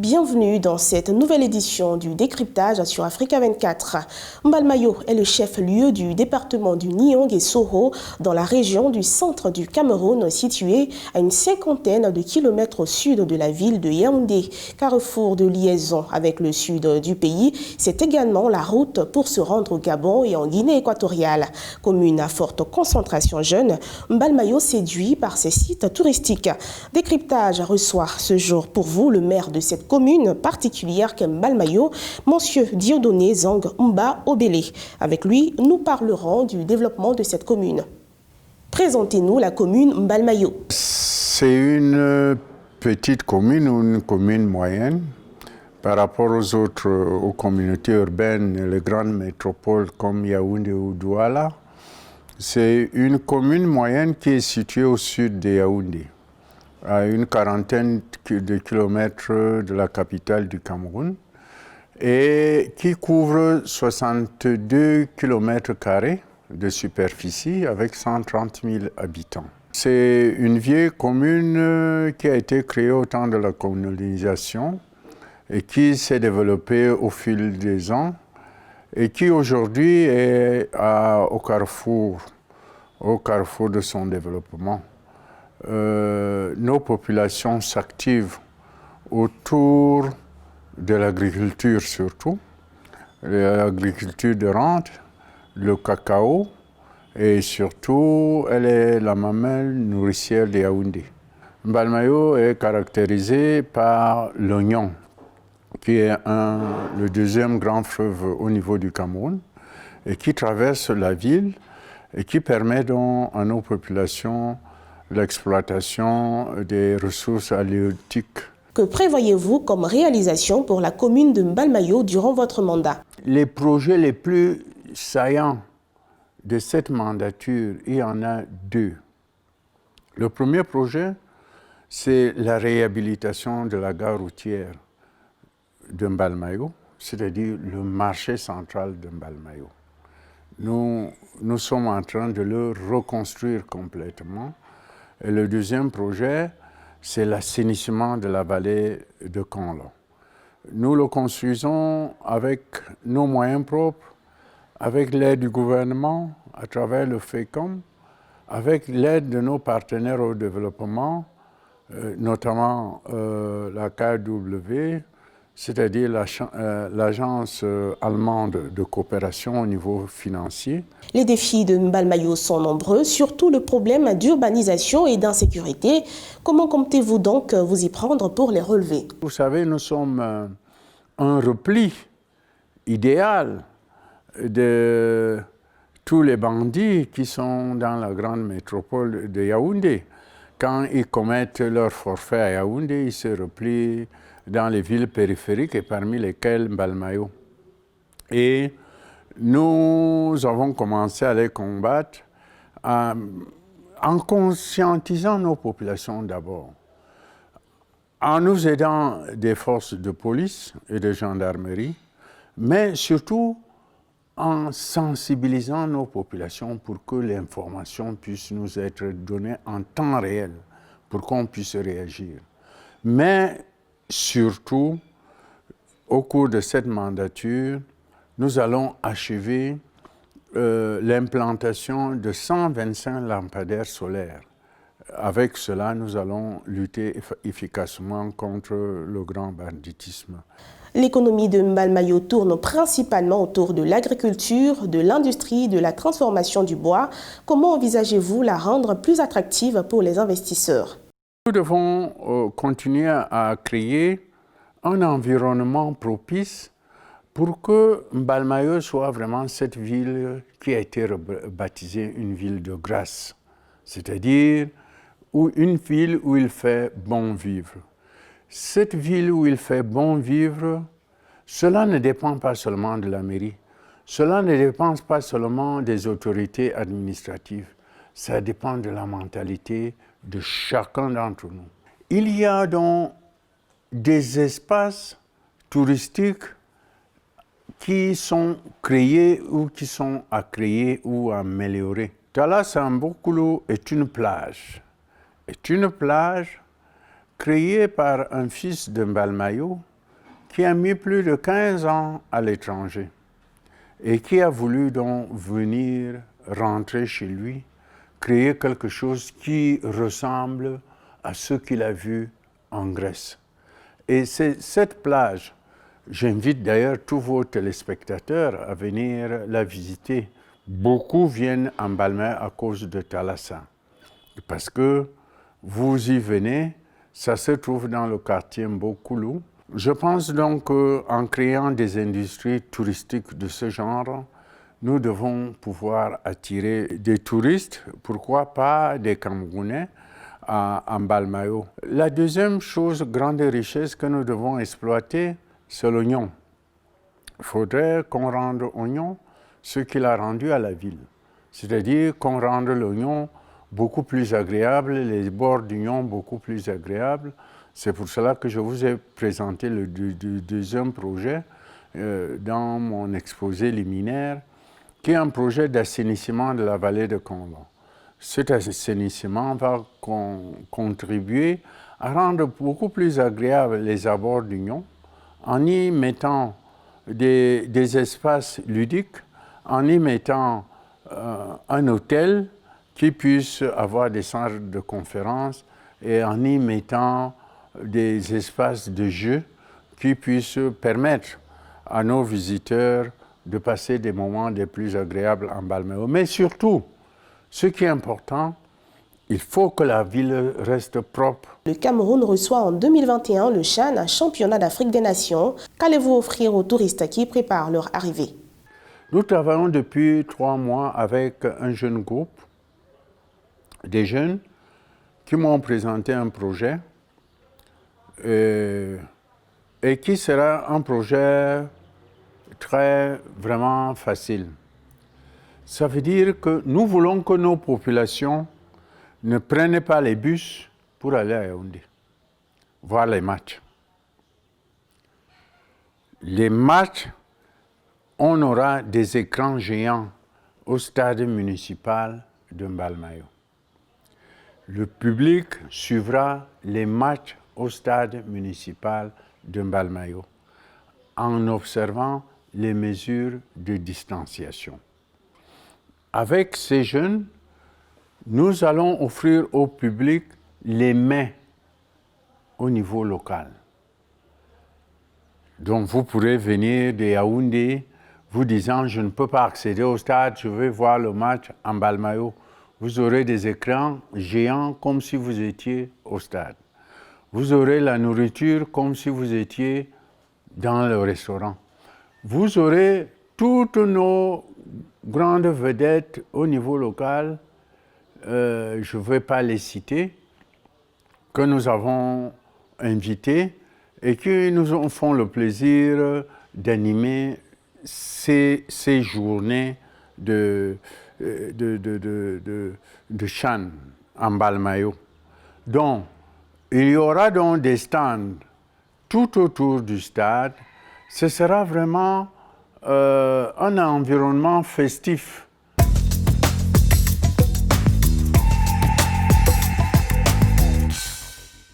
Bienvenue dans cette nouvelle édition du décryptage sur Africa 24. Mbalmayo est le chef-lieu du département du Niong et Soro, dans la région du centre du Cameroun, située à une cinquantaine de kilomètres au sud de la ville de Yaoundé. Carrefour de liaison avec le sud du pays, c'est également la route pour se rendre au Gabon et en Guinée équatoriale. Commune à forte concentration jeune, Mbalmayo séduit par ses sites touristiques. Décryptage reçoit ce jour pour vous le maire de cette commune particulière qu'est Mbalmayo, Monsieur Dieudonné Zang Mba Obélé. Avec lui, nous parlerons du développement de cette commune. Présentez-nous la commune Mbalmayo. C'est une petite commune ou une commune moyenne par rapport aux communautés urbaines et les grandes métropoles comme Yaoundé ou Douala. C'est une commune moyenne qui est située au sud de Yaoundé, à une quarantaine de kilomètres de la capitale du Cameroun, et qui couvre 62 kilomètres carrés de superficie avec 130 000 habitants. C'est une vieille commune qui a été créée au temps de la colonisation et qui s'est développée au fil des ans et qui aujourd'hui est au carrefour de son développement. Nos populations s'activent autour de l'agriculture surtout, l'agriculture de rente, le cacao, et surtout elle est la mamelle nourricière de Yaoundé. Mbalmayo est caractérisé par l'oignon, qui est le deuxième grand fleuve au niveau du Cameroun et qui traverse la ville et qui permet donc à nos populations l'exploitation des ressources halieutiques. Que prévoyez-vous comme réalisation pour la commune de Mbalmayo durant votre mandat? Les projets les plus saillants de cette mandature, il y en a deux. Le premier projet, c'est la réhabilitation de la gare routière de Mbalmayo, c'est-à-dire le marché central de Mbalmayo. Nous sommes en train de le reconstruire complètement. Et le deuxième projet, c'est l'assainissement de la vallée de Conlo. Nous le construisons avec nos moyens propres, avec l'aide du gouvernement, à travers le FECOM, avec l'aide de nos partenaires au développement, notamment la KW, c'est-à-dire l'agence allemande de coopération au niveau financier. Les défis de Mbalmayo sont nombreux, surtout le problème d'urbanisation et d'insécurité. Comment comptez-vous donc vous y prendre pour les relever? Vous savez, nous sommes un repli idéal de tous les bandits qui sont dans la grande métropole de Yaoundé. Quand ils commettent leur forfait à Yaoundé, ils se replient dans les villes périphériques et parmi lesquelles Mbalmayo. Et nous avons commencé à les combattre en conscientisant nos populations d'abord, en nous aidant des forces de police et de gendarmerie, mais surtout en sensibilisant nos populations pour que l'information puisse nous être donnée en temps réel, pour qu'on puisse réagir. Mais surtout, au cours de cette mandature, nous allons achever l'implantation de 125 lampadaires solaires. Avec cela, nous allons lutter efficacement contre le grand banditisme. L'économie de Mbalmayo tourne principalement autour de l'agriculture, de l'industrie, de la transformation du bois. Comment envisagez-vous la rendre plus attractive pour les investisseurs? Nous devons continuer à créer un environnement propice pour que Mbalmayo soit vraiment cette ville qui a été baptisée une ville de grâce, c'est-à-dire une ville où il fait bon vivre. Cette ville où il fait bon vivre, cela ne dépend pas seulement de la mairie, cela ne dépend pas seulement des autorités administratives, ça dépend de la mentalité de chacun d'entre nous. Il y a donc des espaces touristiques qui sont créés ou qui sont à créer ou à améliorer. Tala Sambokulu est une plage créé par un fils de Mbalmayo qui a mis plus de 15 ans à l'étranger et qui a voulu donc venir rentrer chez lui, créer quelque chose qui ressemble à ce qu'il a vu en Grèce. Et c'est cette plage, j'invite d'ailleurs tous vos téléspectateurs à venir la visiter. Beaucoup viennent en Mbalmayo à cause de Thalassa, parce que vous y venez, ça se trouve dans le quartier Mbokoulou. Je pense donc qu'en créant des industries touristiques de ce genre, nous devons pouvoir attirer des touristes, pourquoi pas des Camerounais, en Mbalmayo. La deuxième chose, grande richesse que nous devons exploiter, c'est l'oignon. Il faudrait qu'on rende l'oignon ce qu'il a rendu à la ville. C'est-à-dire qu'on rende l'oignon beaucoup plus agréable, les bords d'oignon beaucoup plus agréables. C'est pour cela que je vous ai présenté le deuxième projet dans mon exposé liminaire, qui est un projet d'assainissement de la vallée de Kondon. Cet assainissement va contribuer à rendre beaucoup plus agréables les abords d'Union en y mettant des espaces ludiques, en y mettant un hôtel qui puisse avoir des centres de conférences et en y mettant des espaces de jeu qui puissent permettre à nos visiteurs de passer des moments les plus agréables en Mbalmayo. Mais surtout, ce qui est important, il faut que la ville reste propre. Le Cameroun reçoit en 2021 le CHAN, un championnat d'Afrique des Nations. Qu'allez-vous offrir aux touristes qui préparent leur arrivée? Nous travaillons depuis 3 mois avec un jeune groupe, des jeunes qui m'ont présenté un projet et qui sera un projet vraiment facile. Ça veut dire que nous voulons que nos populations ne prennent pas les bus pour aller à Yaoundé, voir les matchs. Les matchs, on aura des écrans géants au stade municipal de Mbalmayo. Le public suivra les matchs au stade municipal de Mbalmayo en observant les mesures de distanciation. Avec ces jeunes, nous allons offrir au public les mets au niveau local. Donc vous pourrez venir de Yaoundé, vous disant « je ne peux pas accéder au stade, je vais voir le match en Mbalmayo ». Vous aurez des écrans géants comme si vous étiez au stade. Vous aurez la nourriture comme si vous étiez dans le restaurant. Vous aurez toutes nos grandes vedettes au niveau local, je ne vais pas les citer, que nous avons invitées et qui nous font le plaisir d'animer ces journées de CHAN en Mbalmayo. Donc, il y aura donc des stands tout autour du stade. Ce sera vraiment un environnement festif